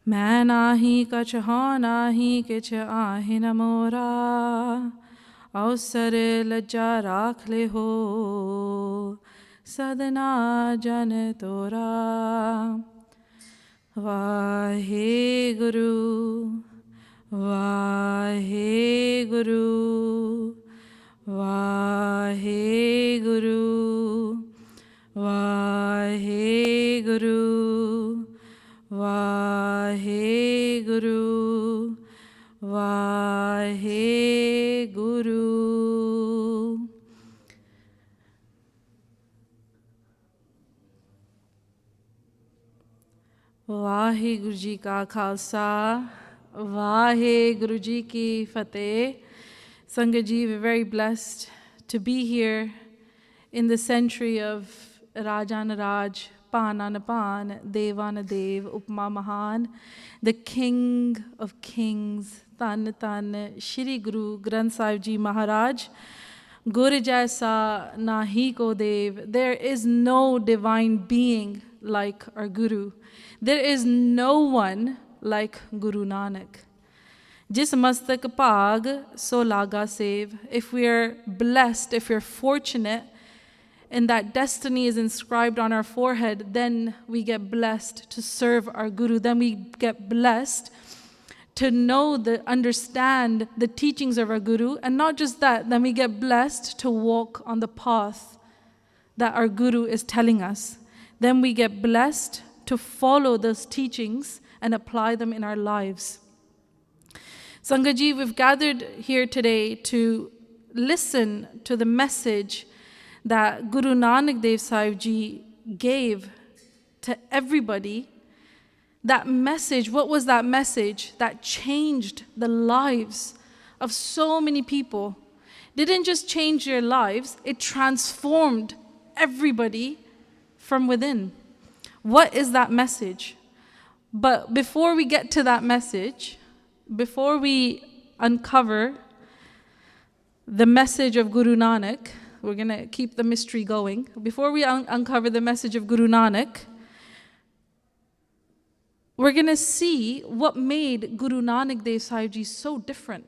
मैं नाही कछ हौं नाही किछ आहिन मोरा, अवसर लज्जा राख ले हो सदना जन तोरा। वाहे गुरु वाहे गुरु वाहे गुरु वाहे गुरु वाहे गुरु वाहे गुरु। वाहिगुरु जी का खालसा, वाहिगुरु जी की फतेह। Sangat ji, we're very blessed to be here in the century of Rajana Raj, Panana Pan, Devana Dev, Upma Mahan, the King of Kings, Tan Tan, Shri Guru Granth Sahib Ji Maharaj, Gur Jaisa Nahi Ko Dev. There is no divine being like our Guru. There is no one like Guru Nanak. Jis mastak paag so laga save. If we are blessed, if we're fortunate, and that destiny is inscribed on our forehead, then we get blessed to serve our Guru. Then we get blessed to know, understand the teachings of our Guru. And not just that, then we get blessed to walk on the path that our Guru is telling us. Then we get blessed to follow those teachings and apply them in our lives. Sangat ji, we've gathered here today to listen to the message that Guru Nanak Dev Sahib Ji gave to everybody. That message, what was that message that changed the lives of so many people? Didn't just change their lives, it transformed everybody from within. What is that message? But before we get to that message, before we uncover the message of Guru Nanak, we're going to keep the mystery going. Before we uncover the message of Guru Nanak, we're going to see what made Guru Nanak Dev Sahib Ji so different.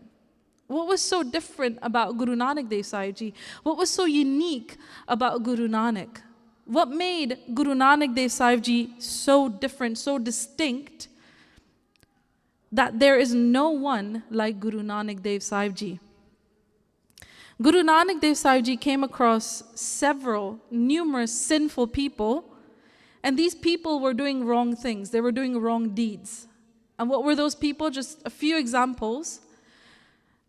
What was so different about Guru Nanak Dev Sahib Ji? What was so unique about Guru Nanak? What made Guru Nanak Dev Sahib Ji so different, so distinct, that there is no one like Guru Nanak Dev Sahib Ji? Guru Nanak Dev Sahib Ji came across numerous sinful people, and these people were doing wrong things. They were doing wrong deeds. And what were those people? Just a few examples.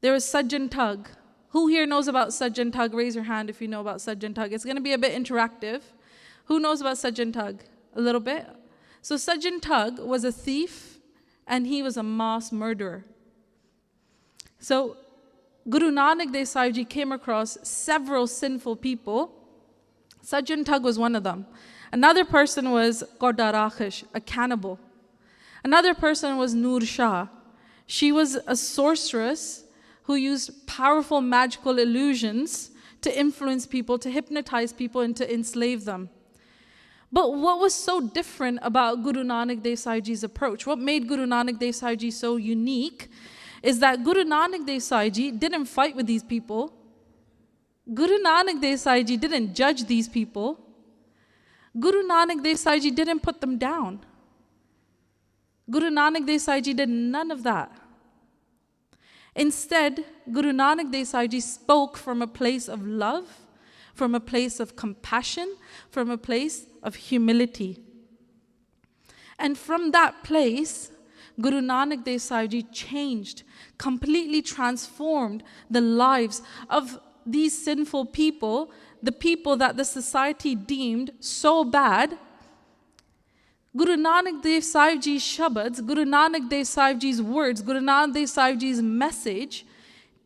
There was Sajjin Tug. Who here knows about Sajjin Tug? Raise your hand if you know about Sajjin Tug. It's going to be a bit interactive. Who knows about Sajjin Tug? A little bit? So Sajjin Tug was a thief, and he was a mass murderer. So Guru Nanak Dev Sahib Ji came across several sinful people. Sajjin Tug was one of them. Another person was Gurdwara, a cannibal. Another person was Noor Shah. She was a sorceress who used powerful magical illusions to influence people, to hypnotize people, and to enslave them. But what was so different about Guru Nanak Dev Sahib Ji's approach? What made Guru Nanak Dev Sahib Ji so unique is that Guru Nanak Dev Sahib Ji didn't fight with these people. Guru Nanak Dev Sahib Ji didn't judge these people. Guru Nanak Dev Sahib Ji didn't put them down. Guru Nanak Dev Sahib Ji did none of that. Instead, Guru Nanak Dev Sahib Ji spoke from a place of love, from a place of compassion, from a place of humility. And from that place, Guru Nanak Dev Sahib Ji changed, completely transformed the lives of these sinful people, the people that the society deemed so bad. Guru Nanak Dev Sahib Ji's shabads, Guru Nanak Dev Sahib Ji's words, Guru Nanak Dev Sahib Ji's message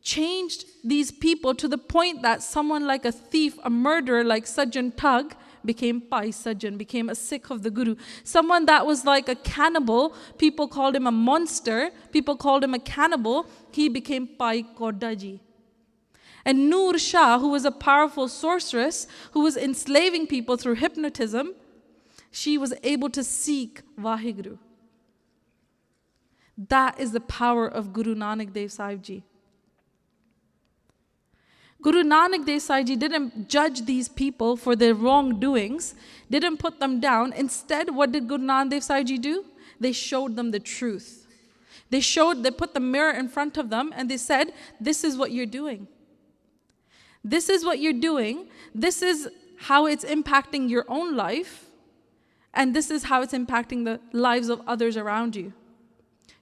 changed these people to the point that someone like a thief, a murderer like Sajjin Tug became Pai Sajjan, became a Sikh of the Guru. Someone that was like a cannibal, people called him a monster, people called him a cannibal, he became Pai Kodaji. And Noor Shah, who was a powerful sorceress, who was enslaving people through hypnotism, she was able to seek WhyGuru. That is the power of Guru Nanak Dev Ji. Guru Nanak Dev Ji didn't judge these people for their wrongdoings, didn't put them down. Instead, what did Guru Nanak Dev Ji do? They showed them the truth. They put the mirror in front of them and they said, this is what you're doing. This is what you're doing. This is how it's impacting your own life. And this is how it's impacting the lives of others around you.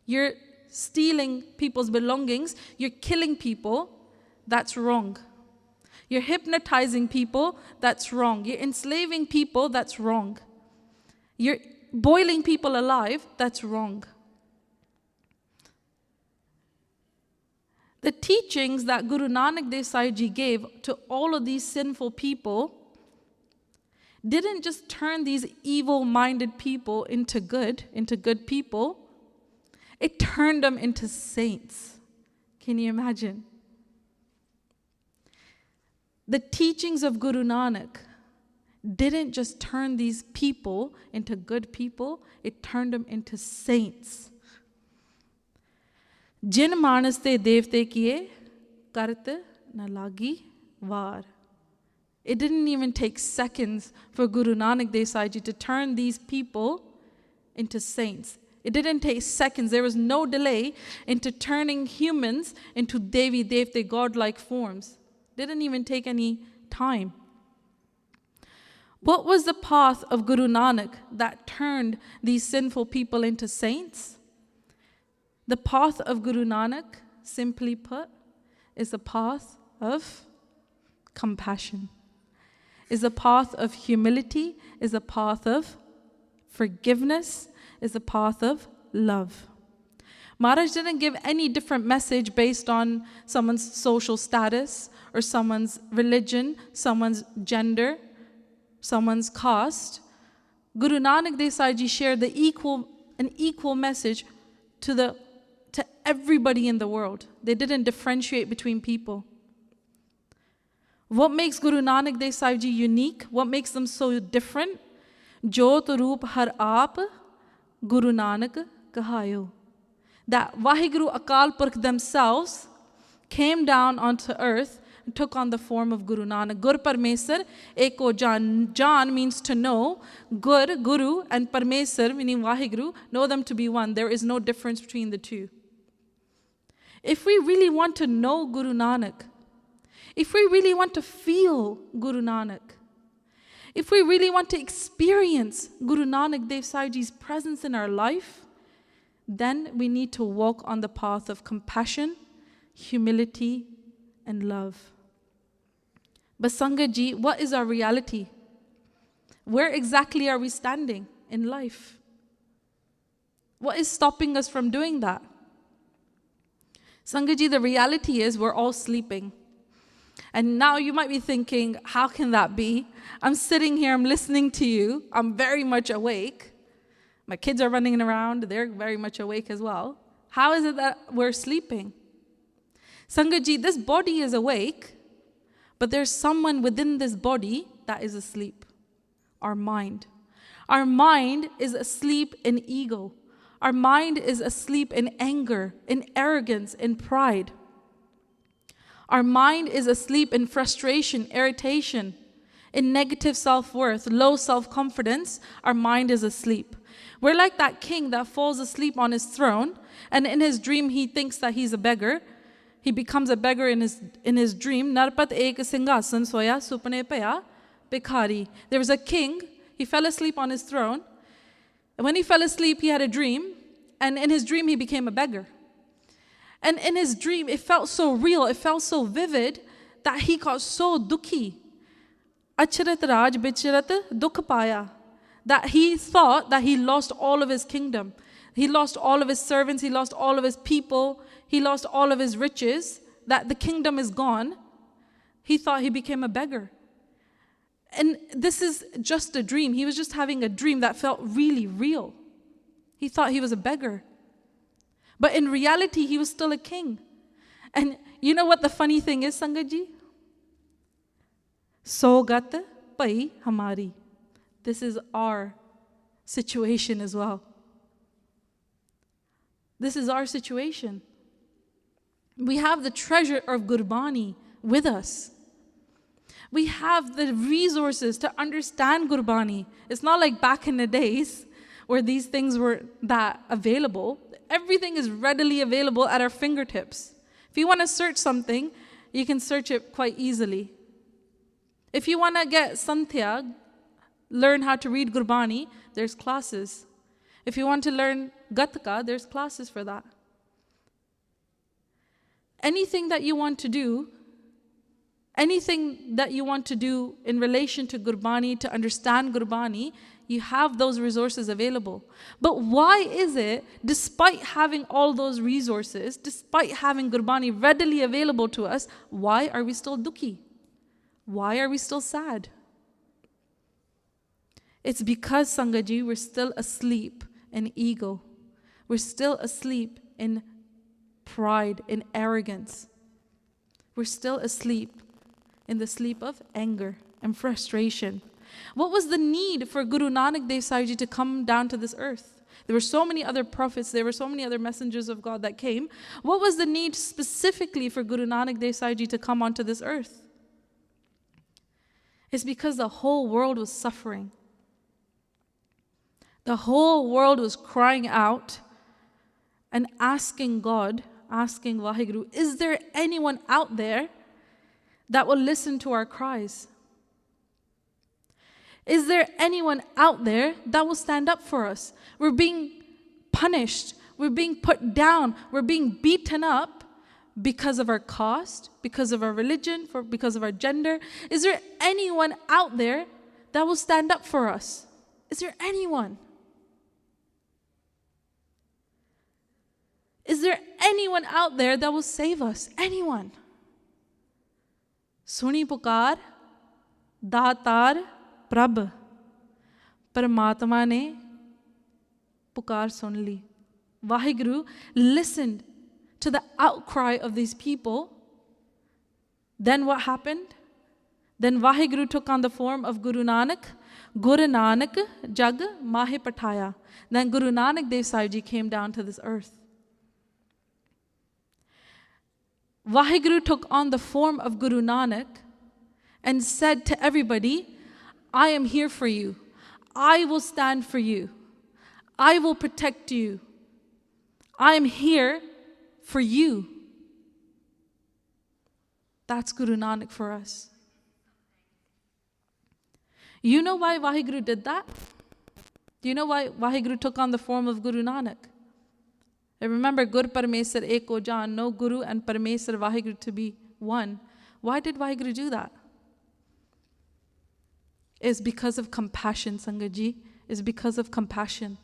You're stealing people's belongings. You're killing people. That's wrong. You're hypnotizing people. That's wrong. You're enslaving people. That's wrong. You're boiling people alive. That's wrong. The teachings that Guru Nanak Dev Ji gave to all of these sinful people didn't just turn these evil-minded people into good people. It turned them into saints. Can you imagine? The teachings of Guru Nanak didn't just turn these people into good people, it turned them into saints. Jin manas te devte kiye, kart na lagi var. It didn't even take seconds for Guru Nanak Dev Ji to turn these people into saints. It didn't take seconds. There was no delay into turning humans into Devi Devte, godlike forms. Didn't even take any time. What was the path of Guru Nanak that turned these sinful people into saints? The path of Guru Nanak, simply put, is the path of compassion, is a path of humility, is a path of forgiveness, is a path of love. Maharaj didn't give any different message based on someone's social status or someone's religion, someone's gender, someone's caste. Guru Nanak Dev Ji shared an equal message to everybody in the world. They didn't differentiate between people. What makes Guru Nanak Dev Ji unique? What makes them so different? Jot Roop Har Aap Guru Nanak Kahayo. That WhyGuru Akal Purkh themselves came down onto earth and took on the form of Guru Nanak. Gur Parmesar Eko Jan. Jan means to know. Gur, Guru, and Parmesar, meaning WhyGuru, know them to be one. There is no difference between the two. If we really want to know Guru Nanak, if we really want to feel Guru Nanak, if we really want to experience Guru Nanak Dev Ji's presence in our life, then we need to walk on the path of compassion, humility, and love. But Sangat Ji, what is our reality? Where exactly are we standing in life? What is stopping us from doing that? Sangat Ji, the reality is we're all sleeping. And now you might be thinking, how can that be? I'm sitting here, I'm listening to you, I'm very much awake. My kids are running around, they're very much awake as well. How is it that we're sleeping? Sangat Ji, this body is awake, but there's someone within this body that is asleep. Our mind. Our mind is asleep in ego. Our mind is asleep in anger, in arrogance, in pride. Our mind is asleep in frustration, irritation, in negative self-worth, low self-confidence. Our mind is asleep. We're like that king that falls asleep on his throne, and in his dream he thinks that he's a beggar. He becomes a beggar in his dream. Narpat ek singhasan soya supne paya bhikhari. There was a king, he fell asleep on his throne, and when he fell asleep he had a dream, and in his dream he became a beggar. And in his dream, it felt so real, it felt so vivid, that he got so dukhi. Acharat Raj Bicharat Dukh Paya. That he thought that he lost all of his kingdom. He lost all of his servants, he lost all of his people, he lost all of his riches, that the kingdom is gone. He thought he became a beggar. And this is just a dream. He was just having a dream that felt really real. He thought he was a beggar. But in reality, he was still a king. And you know what the funny thing is, Sangat Ji? Sogat pai hamari. This is our situation as well. This is our situation. We have the treasure of Gurbani with us. We have the resources to understand Gurbani. It's not like back in the days where these things were that available. Everything is readily available at our fingertips. If you want to search something, you can search it quite easily. If you want to get Santyag, learn how to read Gurbani, there's classes. If you want to learn Gatka, there's classes for that. Anything that you want to do in relation to Gurbani, to understand Gurbani, you have those resources available. But why is it, despite having all those resources, despite having Gurbani readily available to us, why are we still dukhi? Why are we still sad? It's because, Sangaji, we're still asleep in ego. We're still asleep in pride, in arrogance. We're still asleep in the sleep of anger and frustration. What was the need for Guru Nanak Dev Ji to come down to this earth? There were so many other prophets, there were so many other messengers of God that came. What was the need specifically for Guru Nanak Dev Ji to come onto this earth? It's because the whole world was suffering. The whole world was crying out and asking God, asking WhyGuru, is there anyone out there that will listen to our cries? Is there anyone out there that will stand up for us? We're being punished. We're being put down. We're being beaten up because of our caste, because of our religion, because of our gender. Is there anyone out there that will stand up for us? Is there anyone? Is there anyone out there that will save us? Anyone? Suni pukar, datar, prabh. Paramatma ne pukar sun li. WhyGuru listened to the outcry of these people. Then what happened? Then WhyGuru took on the form of Guru Nanak. Guru Nanak jag mahe pathaya. Then Guru Nanak Dev Ji came down to this earth. WhyGuru took on the form of Guru Nanak and said to everybody, I am here for you. I will stand for you. I will protect you. I am here for you. That's Guru Nanak for us. You know why WhyGuru did that? Do you know why WhyGuru took on the form of Guru Nanak? And remember, Gur Paramesar Eko Jan, no Guru and Paramesar WhyGuru to be one. Why did WhyGuru do that? It's because of compassion, Sangaji. It's because of compassion.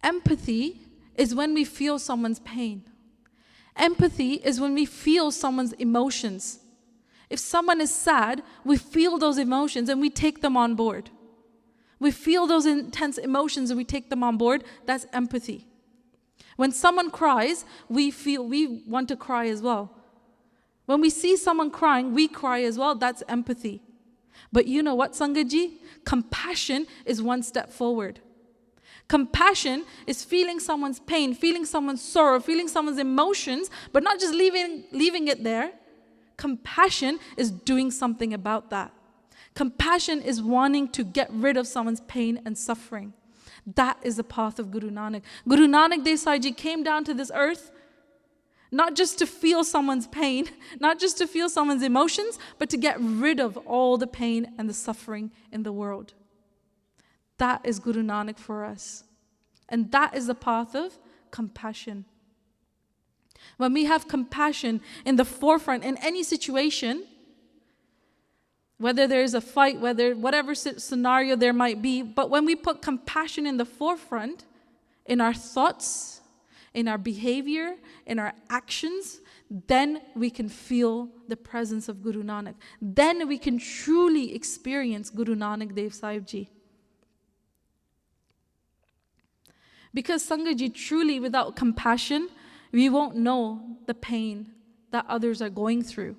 Empathy is when we feel someone's pain. Empathy is when we feel someone's emotions. If someone is sad, we feel those emotions and we take them on board. We feel those intense emotions and we take them on board. That's empathy. When someone cries, we want to cry as well. When we see someone crying, we cry as well. That's empathy. But you know what, Sangaji? Compassion is one step forward. Compassion is feeling someone's pain, feeling someone's sorrow, feeling someone's emotions, but not just leaving it there. Compassion is doing something about that. Compassion is wanting to get rid of someone's pain and suffering. That is the path of Guru Nanak. Guru Nanak Dev Ji came down to this earth not just to feel someone's pain, not just to feel someone's emotions, but to get rid of all the pain and the suffering in the world. That is Guru Nanak for us. And that is the path of compassion. When we have compassion in the forefront in any situation, whether there is a fight, whatever scenario there might be, but when we put compassion in the forefront, in our thoughts, in our behavior, in our actions, then we can feel the presence of Guru Nanak. Then we can truly experience Guru Nanak Dev Ji. Because Sangaji, truly without compassion, we won't know the pain that others are going through.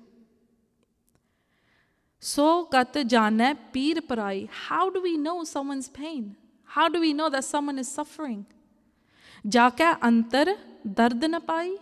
So kat jane peer parai. How do we know someone's pain? How do we know that someone is suffering? जाके अंतर दर्द न पाई.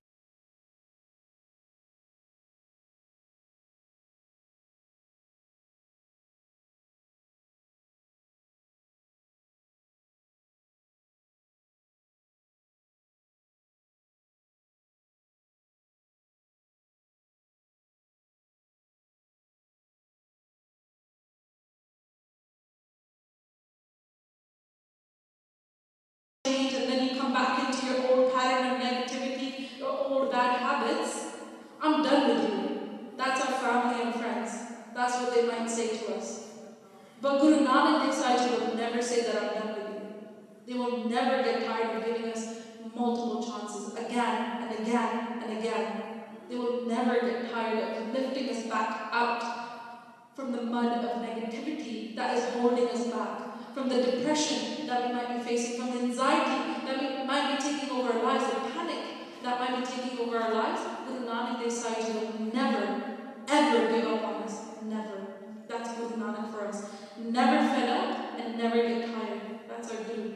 And then you come back into your old pattern of negativity, your old bad habits. I'm done with you. That's our family and friends. That's what they might say to us. But Guru Nanak Dev Ji will never say that I'm done with you. They will never get tired of giving us multiple chances again and again and again. They will never get tired of lifting us back out from the mud of negativity that is holding us back, from the depression that we might be facing, from the anxiety that might be taking over our lives, the panic that might be taking over our lives. Guru Nanak Dev Ji will never, ever give up on us. Never. That's Guru Nanak for us. Never fed up and never get tired. That's our Guru.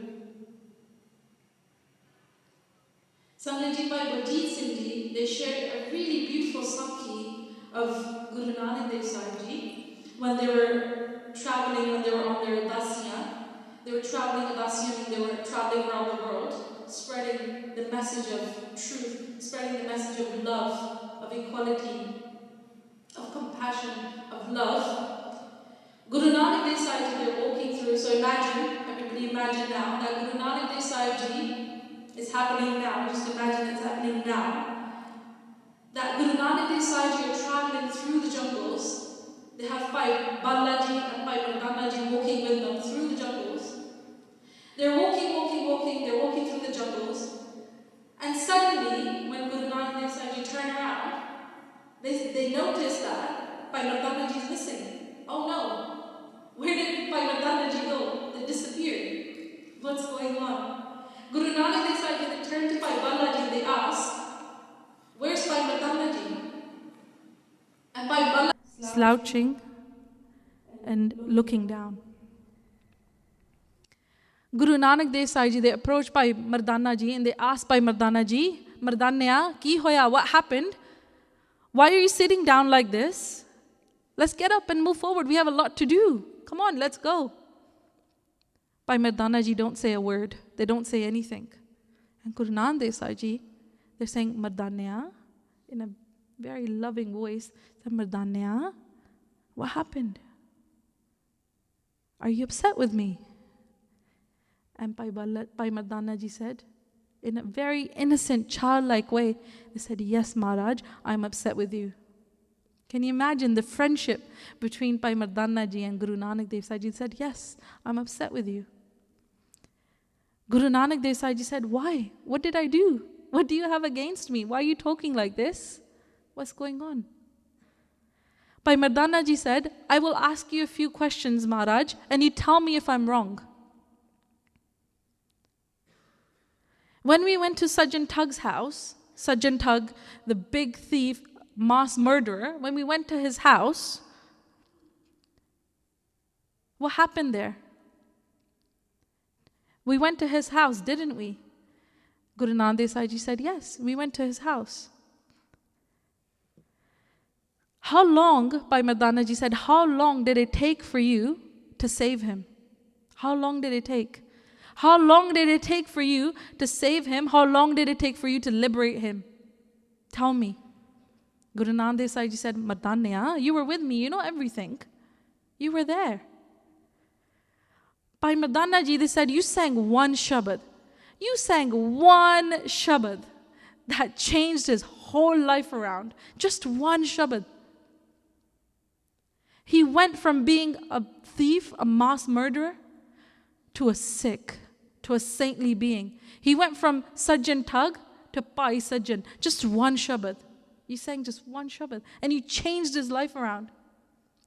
Sangat Ji by Bajit Singh Ji, they shared a really beautiful sakhi of Guru Nanak Dev Ji when they were traveling, when they were on their Udasiyan. They were traveling Udasiyan, they were traveling around the world, spreading the message of truth, spreading the message of love, of equality, of compassion, of love. Guru Nanak Dev Ji, they're walking through, so imagine, everybody imagine now, that Guru Nanak Dev Ji is happening now, just imagine it's happening now. That Guru Nanak Dev Ji are traveling through the jungles. They have Bhai Balaji and Bhai Mardanaji walking with them through the jungles. They're walking, they're walking through the jungles. And suddenly, when Guru Nanak Dev Ji turn around, they notice that Bhai Mardanaji is missing. Oh no! Where did Bhai Mardanaji go? They disappeared. What's going on? Guru Nanak Dev Ji turned to Bhai Balaji and they asked, where's Bhai Mardanaji? And Bhai Balaji slouching and looking down. Guru Nanak Dev Ji, they approached Bhai Mardana Ji and they asked Bhai Mardana Ji, Mardanya, ki hoya, what happened? Why are you sitting down like this? Let's get up and move forward. We have a lot to do. Come on, let's go. Bhai Mardana Ji don't say a word. They don't say anything. And Guru Nanak Dev Ji, they're saying, Mardanya, in a very loving voice, said, Mardanya, what happened? Are you upset with me? And Bhai Mardana Ji said, in a very innocent, childlike way, they said, yes, Maharaj, I'm upset with you. Can you imagine the friendship between Bhai Mardana Ji and Guru Nanak Dev Ji? Said, yes, I'm upset with you. Guru Nanak Dev Ji said, why? What did I do? What do you have against me? Why are you talking like this? What's going on? Bhai Mardana Ji said, I will ask you a few questions, Maharaj, and you tell me if I'm wrong. When we went to Sajjin Tug's house, Sajjin Tug, the big thief, mass murderer, when we went to his house, what happened there? We went to his house, didn't we? Guru Nanak Dev Ji said, yes, we went to his house. How long, Bhai Mardana Ji said, how long did it take for you to save him? How long did it take? How long did it take for you to save him? How long did it take for you to liberate him? Tell me. Guru Nanak Dev Ji said, Mardanya, you were with me, you know everything. You were there. Bhai Mardana Ji, they said, you sang one shabad. You sang one shabad that changed his whole life around. Just one shabad. He went from being a thief, a mass murderer, to a Sikh, to a saintly being. He went from Sajjin Tug to Pai Sajjan. Just one shabad. You sang just one shabad. And you changed his life around.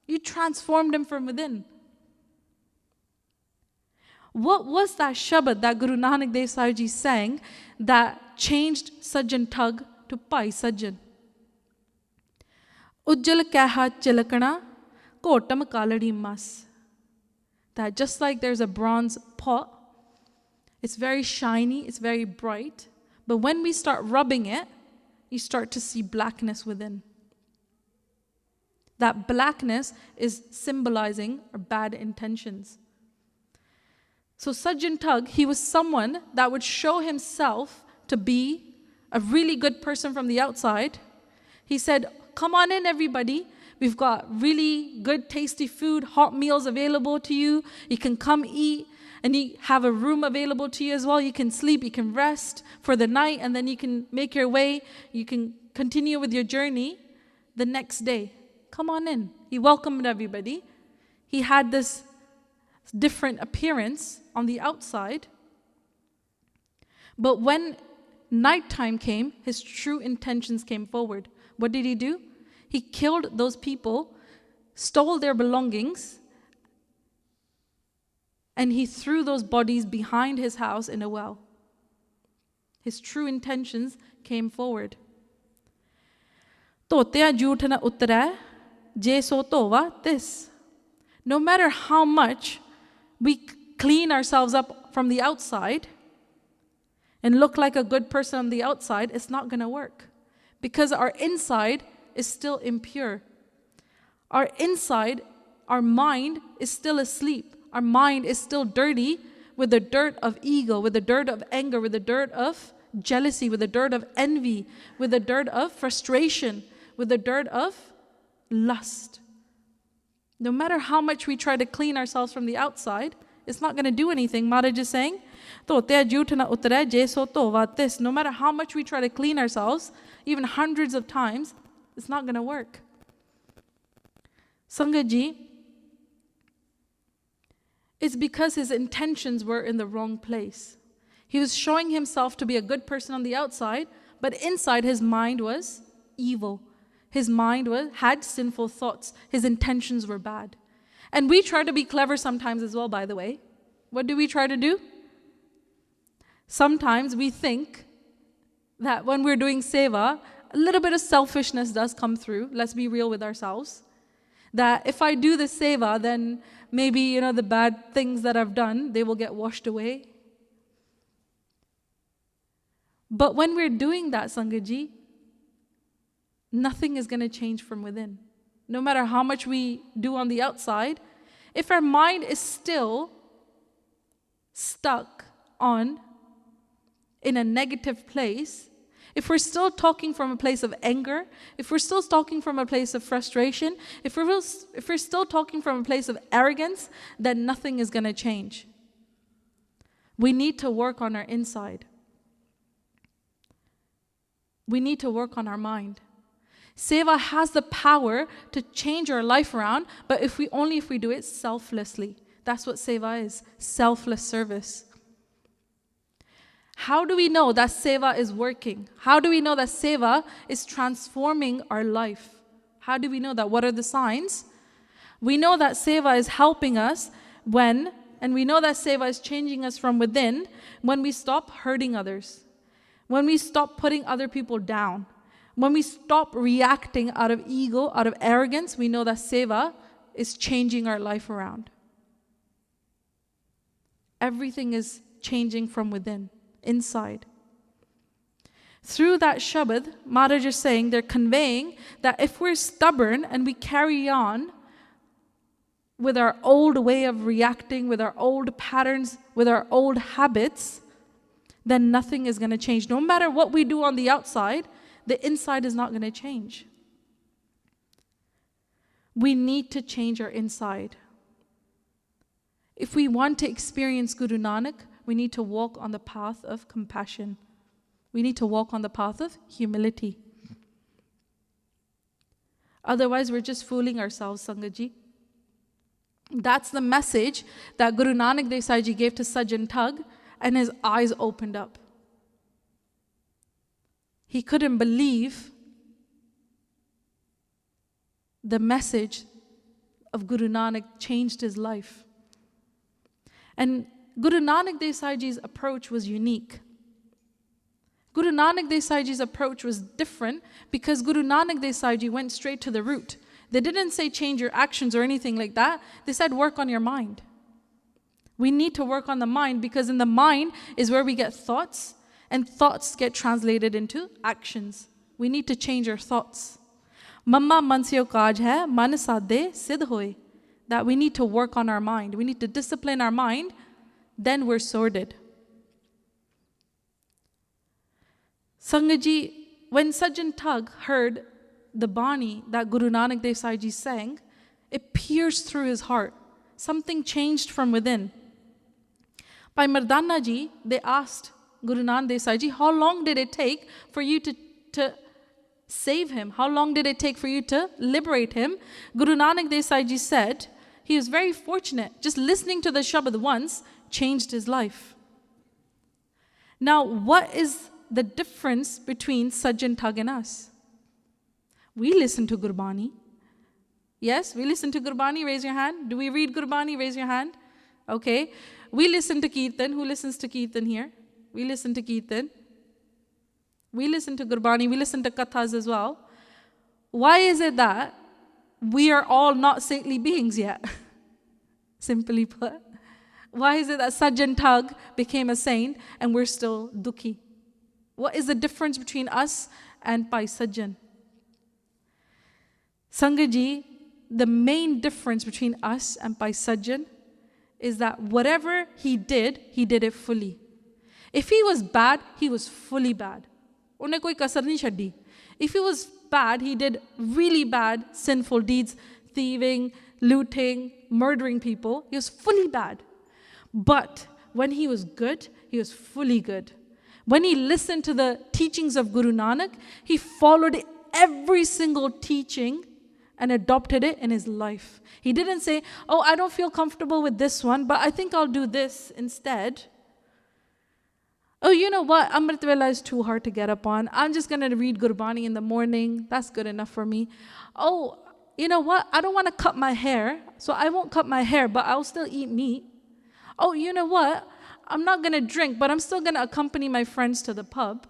You transformed him from within. What was that shabad that Guru Nanak Dev Ji sang that changed Sajjin Tug to Pai Sajjan? Ujjal kaha chilakana, kotam kaladi mas. That just like there's a bronze pot, It's very shiny, it's very bright. But when we start rubbing it, you start to see blackness within. That blackness is symbolizing our bad intentions. So Sajjin Tug, he was someone that would show himself to be a really good person from the outside. He said, come on in, everybody. We've got really good, tasty food, hot meals available to you. You can come eat, and you have a room available to you as well. You can sleep, you can rest for the night, and then you can make your way. You can continue with your journey the next day. Come on in. He welcomed everybody. He had this different appearance on the outside. But when nighttime came, his true intentions came forward. What did he do? He killed those people, stole their belongings, and he threw those bodies behind his house in a well. His true intentions came forward. Totya jhoot na uttara, je so tova tis. No matter how much we clean ourselves up from the outside and look like a good person on the outside, it's not going to work. Because our inside is still impure. Our inside, our mind is still asleep. Our mind is still dirty with the dirt of ego, with the dirt of anger, with the dirt of jealousy, with the dirt of envy, with the dirt of frustration, with the dirt of lust. No matter how much we try to clean ourselves from the outside, it's not going to do anything. Maharaj is saying, no matter how much we try to clean ourselves, even hundreds of times, it's not going to work. Sangat ji, it's because his intentions were in the wrong place. He was showing himself to be a good person on the outside, but inside his mind was evil. His mind had sinful thoughts. His intentions were bad. And we try to be clever sometimes as well, by the way. What do we try to do? Sometimes we think that when we're doing seva, a little bit of selfishness does come through. Let's be real with ourselves. That if I do the seva, then maybe, the bad things that I've done, they will get washed away. But when we're doing that, Sangat ji, nothing is going to change from within. No matter how much we do on the outside, if our mind is still stuck in a negative place, if we're still talking from a place of anger, if we're still talking from a place of frustration, if we're still talking from a place of arrogance, then nothing is going to change. We need to work on our inside. We need to work on our mind. Seva has the power to change our life around, but if we do it selflessly. That's what seva is, selfless service. How do we know that seva is working? How do we know that seva is transforming our life? How do we know that? What are the signs? We know that seva is helping us and we know that seva is changing us from within when we stop hurting others, when we stop putting other people down, when we stop reacting out of ego, out of arrogance. We know that seva is changing our life around. Everything is changing from within, inside. Through that Shabad, Maharaj is saying, they're conveying that if we're stubborn and we carry on with our old way of reacting, with our old patterns, with our old habits, then nothing is going to change. No matter what we do on the outside, the inside is not going to change. We need to change our inside. If we want to experience Guru Nanak, we need to walk on the path of compassion. We need to walk on the path of humility. Otherwise, we're just fooling ourselves, Sangat ji. That's the message that Guru Nanak Dev Ji gave to Sajjin Tug, and his eyes opened up. He couldn't believe the message of Guru Nanak changed his life. And Guru Nanak Dev Ji's approach was unique. Guru Nanak Dev Ji's approach was different because Guru Nanak Dev Ji went straight to the root. They didn't say change your actions or anything like that. They said work on your mind. We need to work on the mind, because in the mind is where we get thoughts, and thoughts get translated into actions. We need to change our thoughts. Mamma mansyo kaj hai, man sadhe siddh hoye. That we need to work on our mind. We need to discipline our mind, then we're sorted. Sangaji, when Sajjin Tug heard the Bani that Guru Nanak Dev Ji sang, it pierced through his heart. Something changed from within. By Mardana ji, they asked Guru Nanak Dev Ji, how long did it take for you to save him? How long did it take for you to liberate him? Guru Nanak Dev Ji said, he was very fortunate. Just listening to the Shabad once changed his life. Now, what is the difference between Sajjin Tug and us? We listen to Gurbani. Yes, we listen to Gurbani, raise your hand. Do we read Gurbani, raise your hand? Okay. We listen to Kirtan. Who listens to Kirtan here? We listen to Kirtan. We listen to Gurbani, we listen to Kathas as well. Why is it that we are all not saintly beings yet? Simply put. Why is it that Sajjin Tug became a saint and we're still dukhi? What is the difference between us and Pai Sajjan? Sangaji, the main difference between us and Pai Sajjan is that whatever he did it fully. If he was bad, he was fully bad. Unhe koi kasar nahi chhadi. If he was bad, he did really bad, sinful deeds, thieving, looting, murdering people. He was fully bad. But when he was good, he was fully good. When he listened to the teachings of Guru Nanak, he followed every single teaching and adopted it in his life. He didn't say, oh, I don't feel comfortable with this one, but I think I'll do this instead. Oh, you know what? Amrit Vela is too hard to get up on. I'm just going to read Gurbani in the morning. That's good enough for me. Oh, you know what? I don't want to cut my hair, so I won't cut my hair, but I'll still eat meat. Oh, you know what? I'm not going to drink, but I'm still going to accompany my friends to the pub.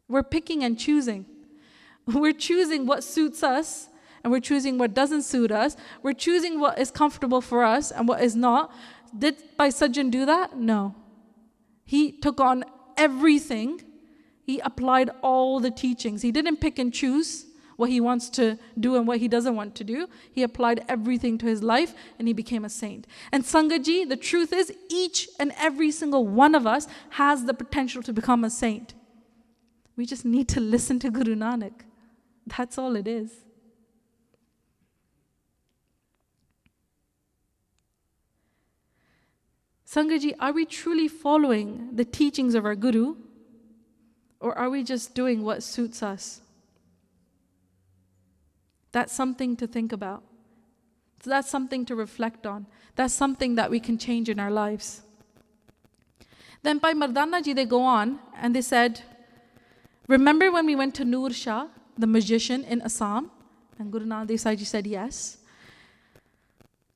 We're picking and choosing. We're choosing what suits us, and we're choosing what doesn't suit us. We're choosing what is comfortable for us and what is not. Did Pai Sajjan do that? No. He took on everything. He applied all the teachings. He didn't pick and choose what he wants to do and what he doesn't want to do. He applied everything to his life and he became a saint. And Sangaji, the truth is, each and every single one of us has the potential to become a saint. We just need to listen to Guru Nanak. That's all it is. Sangaji, are we truly following the teachings of our Guru, or are we just doing what suits us? That's something to think about. So that's something to reflect on. That's something that we can change in our lives. Then by Mardana ji, they go on and they said, remember when we went to Noor Shah, the magician in Assam? And Guru Nanak Dev Ji said yes.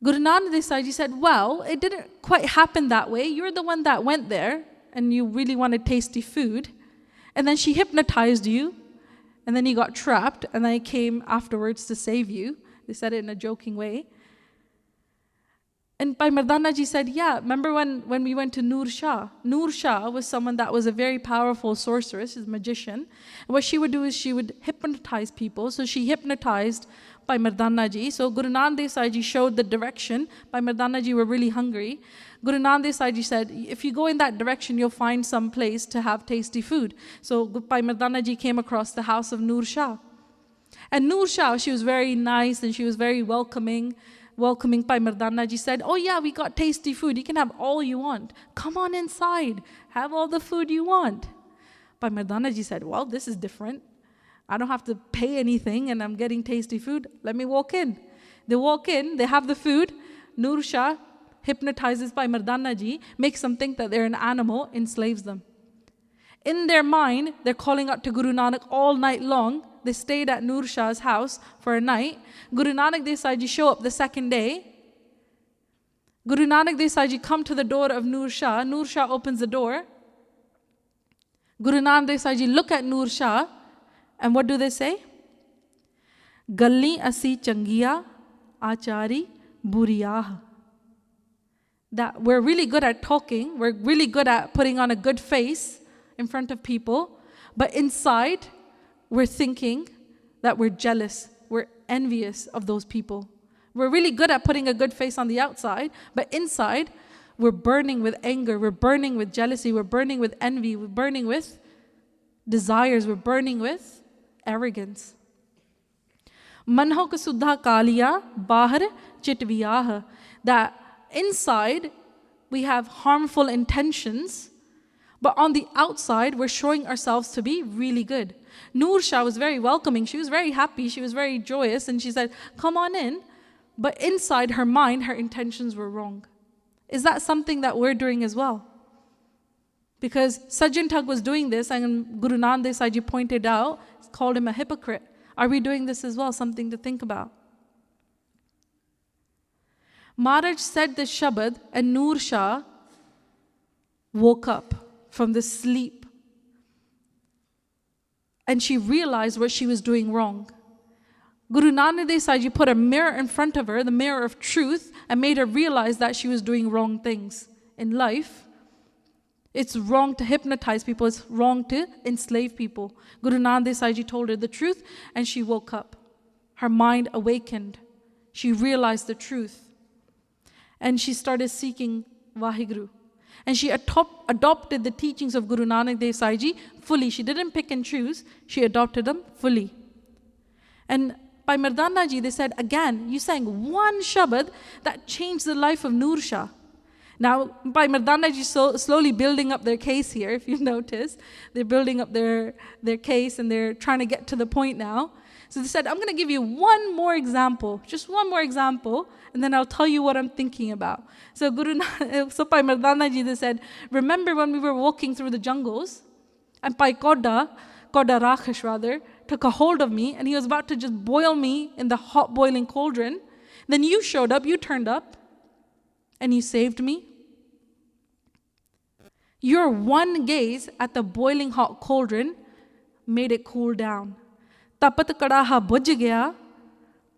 Guru Nanak Dev Ji said, well, it didn't quite happen that way. You're the one that went there and you really wanted tasty food. And then she hypnotized you. And then you got trapped. And then I came afterwards to save you. They said it in a joking way. And Bhai Mardana ji said, yeah, remember when we went to Noor Shah? Noor Shah was someone that was a very powerful sorceress, a magician. And what she would do is she would hypnotize people. So she hypnotized Bhai Mardana ji. So Guru Nanak Dev Ji showed the direction. Bhai Mardana ji were really hungry. Guru Nanak Dev Ji said, if you go in that direction, you'll find some place to have tasty food. So Bhai Mardana ji came across the house of Noor Shah. And Noor Shah, she was very nice and she was very welcoming Bhai Mardana ji said, oh yeah, we got tasty food. You can have all you want. Come on inside. Have all the food you want. Bhai Mardana ji said, well, this is different. I don't have to pay anything and I'm getting tasty food. Let me walk in. They walk in, they have the food. Noor Shah hypnotizes Bhai Mardana ji, makes them think that they're an animal, enslaves them. In their mind, they're calling out to Guru Nanak all night long. They stayed at Noor Shah's house for a night. Guru Nanak Dev Ji show up the second day. Guru Nanak Dev Ji come to the door of Noor Shah. Noor Shah opens the door. Guru Nanak Dev Ji look at Noor Shah. And what do they say? Galli asi changiya achari buriyah. that we're really good at talking, we're really good at putting on a good face in front of people, but inside we're thinking that we're jealous, we're envious of those people. We're really good at putting a good face on the outside, but inside we're burning with anger, we're burning with jealousy, we're burning with envy, we're burning with desires, we're burning with arrogance. Manho ka suddha kaliya, bahar chitviyah. That inside we have harmful intentions, but on the outside we're showing ourselves to be really good. Noor Shah was very welcoming, she was very happy, she was very joyous, and she said, come on in. But inside her mind, her intentions were wrong. Is that something that we're doing as well? Because Sajjin Tug was doing this, and Guru Nanak Dev Ji pointed out, called him a hypocrite. Are we doing this as well? Something to think about. Maharaj said the Shabad, and Noor Shah woke up from the sleep. And she realized what she was doing wrong. Guru Nanak Dev Ji put a mirror in front of her, the mirror of truth, and made her realize that she was doing wrong things in life. It's wrong to hypnotize people, it's wrong to enslave people. Guru Nanak Dev Ji told her the truth, and she woke up. Her mind awakened. She realized the truth. And she started seeking WhyGuru. And she adopted the teachings of Guru Nanak Dev Ji fully. She didn't pick and choose, she adopted them fully. And by Mardana Ji, they said, again, you sang one Shabad that changed the life of Noor Shah. Now, by Mardana Ji slowly building up their case here, if you've noticed, they're building up their case and they're trying to get to the point now. So they said, I'm going to give you one more example, just one more example, and then I'll tell you what I'm thinking about. So by Mardana Ji, they said, remember when we were walking through the jungles, and Pai Koda Rakhash rather, took a hold of me, and he was about to just boil me in the hot boiling cauldron. Then you showed up, you turned up, and you saved me. Your one gaze at the boiling hot cauldron made it cool down. Tapat kadaha bujh gaya,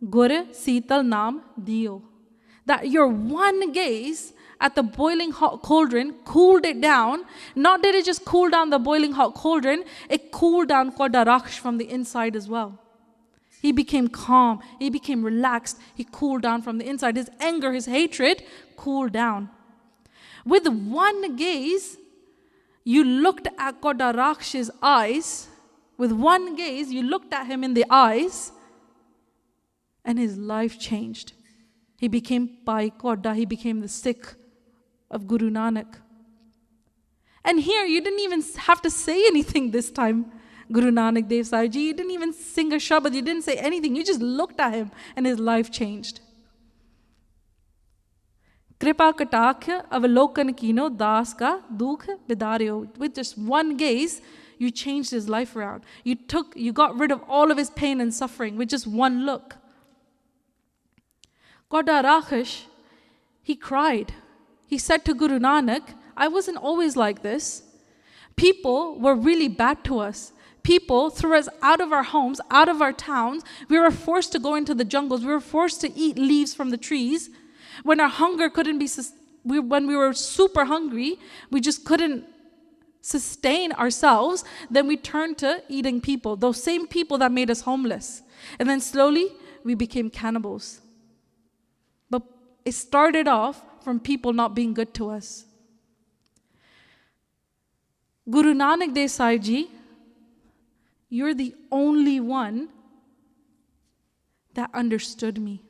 gur sital naam diyo. That your one gaze at the boiling hot cauldron cooled it down. Not did it just cool down the boiling hot cauldron, it cooled down Koda Raksh from the inside as well. He became calm, he became relaxed, he cooled down from the inside. His anger, his hatred cooled down. With one gaze, you looked at Koda Raksh's eyes. With one gaze, you looked at him in the eyes, and his life changed. He became Pai Koda, he became the Sikh of Guru Nanak. And here, you didn't even have to say anything this time, Guru Nanak Dev Ji. You didn't even sing a Shabad, you didn't say anything. You just looked at him, and his life changed. Kripa katakhya avalokan kino das ka dukh bidaryo. With just one gaze, you changed his life around. You got rid of all of his pain and suffering with just one look. Koda Rakhash, he cried. He said to Guru Nanak, I wasn't always like this. People were really bad to us. People threw us out of our homes, out of our towns. We were forced to go into the jungles. We were forced to eat leaves from the trees. When our hunger couldn't be, when we were super hungry, we just couldn't sustain ourselves, then we turned to eating people, those same people that made us homeless. And then slowly, we became cannibals. But it started off from people not being good to us. Guru Nanak Dev Ji, you're the only one that understood me.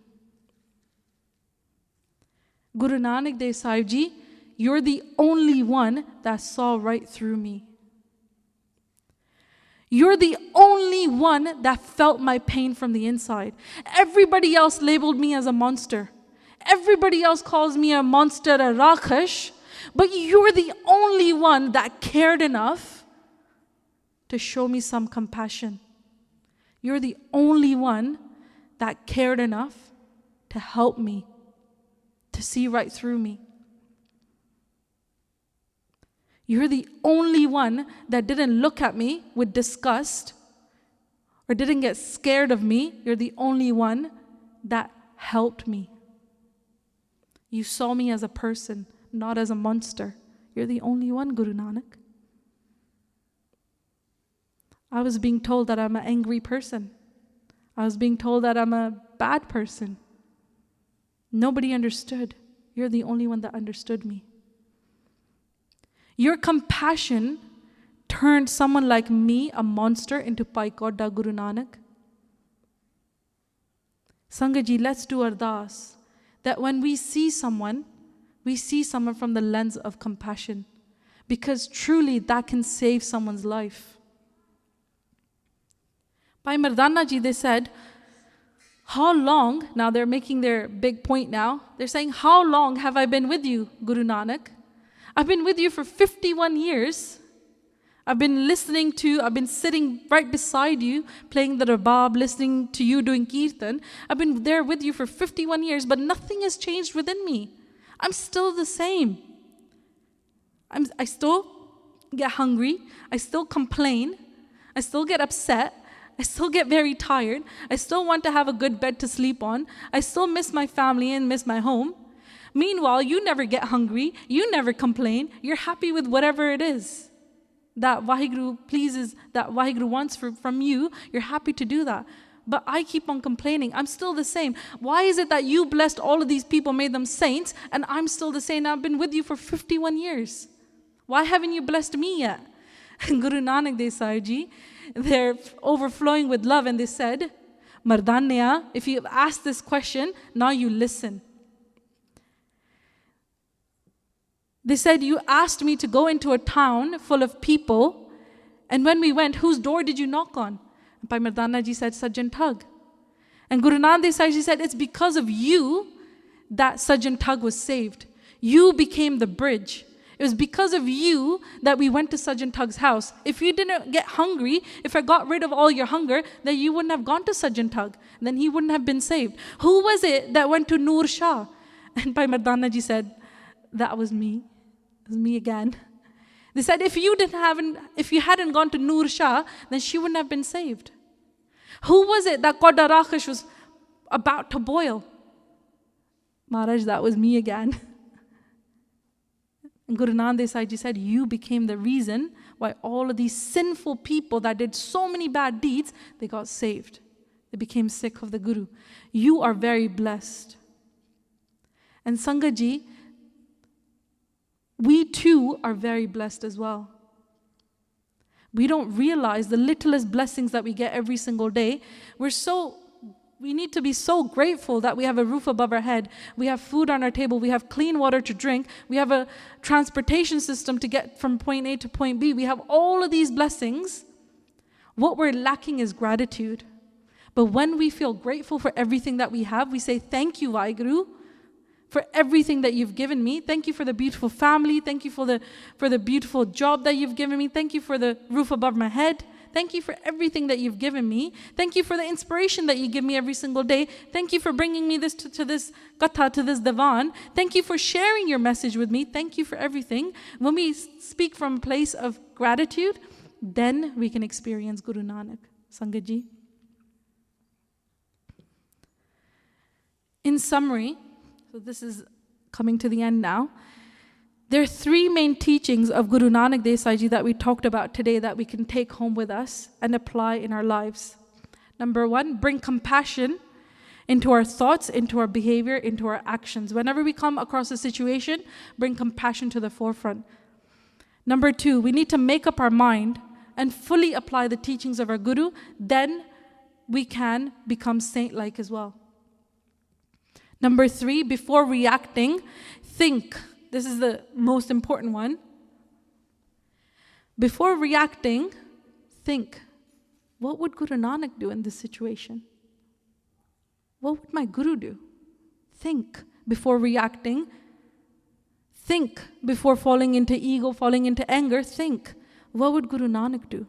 Guru Nanak Dev Ji, you're the only one that saw right through me. You're the only one that felt my pain from the inside. Everybody else labeled me as a monster. Everybody else calls me a monster, a Rakhash. But you're the only one that cared enough to show me some compassion. You're the only one that cared enough to help me, to see right through me. You're the only one that didn't look at me with disgust or didn't get scared of me. You're the only one that helped me. You saw me as a person, not as a monster. You're the only one, Guru Nanak. I was being told that I'm an angry person. I was being told that I'm a bad person. Nobody understood. You're the only one that understood me. Your compassion turned someone like me, a monster, into Paikoda Guru Nanak. Sangaji, let's do ardas, that when we see someone from the lens of compassion, because truly that can save someone's life. Bhai Mardana ji, they said, how long, now they're making their big point now, they're saying, how long have I been with you, Guru Nanak? I've been with you for 51 years. I've been sitting right beside you, playing the rabab, listening to you doing Kirtan. I've been there with you for 51 years, but nothing has changed within me. I'm still the same. I still get hungry. I still complain. I still get upset. I still get very tired. I still want to have a good bed to sleep on. I still miss my family and miss my home. Meanwhile, you never get hungry. You never complain. You're happy with whatever it is that WhyGuru pleases, that WhyGuru wants from you. You're happy to do that. But I keep on complaining. I'm still the same. Why is it that you blessed all of these people, made them saints, and I'm still the same? I've been with you for 51 years. Why haven't you blessed me yet? Guru Nanak Dev Ji, they're overflowing with love, and they said, Mardanya, if you've asked this question, now you listen. They said, you asked me to go into a town full of people, and when we went, whose door did you knock on? And Bhai Mardana ji said, Sajjin Tug. And Guru Nanak Dev Ji said, it's because of you that Sajjin Tug was saved. You became the bridge. It was because of you that we went to Sajjin Tug's house. If you didn't get hungry, if I got rid of all your hunger, then you wouldn't have gone to Sajjin Tug. Then he wouldn't have been saved. Who was it that went to Noor Shah? And Bhai Mardana ji said, that was me. It was me again. They said, if you hadn't gone to Noor Shah, then she wouldn't have been saved. Who was it that Koda Rakhish was about to boil? Maharaj, that was me again. And Guru Nanak Dev Ji said, you became the reason why all of these sinful people that did so many bad deeds, they got saved. They became Sikh of the Guru. You are very blessed. And Sangaji, we too are very blessed as well. We don't realize the littlest blessings that we get every single day. We need to be so grateful that we have a roof above our head, we have food on our table, we have clean water to drink, we have a transportation system to get from point A to point B. We have all of these blessings. What we're lacking is gratitude. But when we feel grateful for everything that we have, we say, thank you, WhyGuru, for everything that you've given me. Thank you for the beautiful family. Thank you for the beautiful job that you've given me. Thank you for the roof above my head. Thank you for everything that you've given me. Thank you for the inspiration that you give me every single day. Thank you for bringing me to this Katha, to this Divan. Thank you for sharing your message with me. Thank you for everything. When we speak from a place of gratitude, then we can experience Guru Nanak. Sangaji. In summary, so this is coming to the end now. There are three main teachings of Guru Nanak Dev Ji that we talked about today that we can take home with us and apply in our lives. Number one, bring compassion into our thoughts, into our behavior, into our actions. Whenever we come across a situation, bring compassion to the forefront. Number two, we need to make up our mind and fully apply the teachings of our Guru. Then we can become saint-like as well. Number three, before reacting, think. This is the most important one. Before reacting, think. What would Guru Nanak do in this situation? What would my Guru do? Think before reacting. Think before falling into ego, falling into anger. Think. What would Guru Nanak do?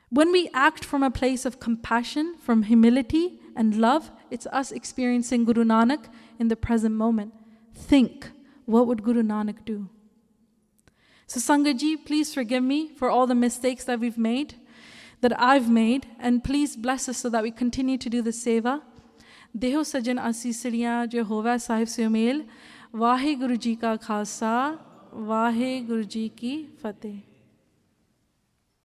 When we act from a place of compassion, from humility and love, it's us experiencing Guru Nanak in the present moment. Think, what would Guru Nanak do? So Sangaji, please forgive me for all the mistakes that we've made, that I've made, and please bless us so that we continue to do the seva, ਦੇਹੋ ਸਜਨ ਆਸੀਸੜੀਆਂ ਜੋ ਹੋਵੈ ਸਾਹਿਬ ਸਿਉ ਮੇਲ। ਵਾਹਿਗੁਰੂ ਜੀ ਕਾ ਖਾਲਸਾ, ਵਾਹਿਗੁਰੂ ਜੀ ਕੀ ਫਤਿਹ।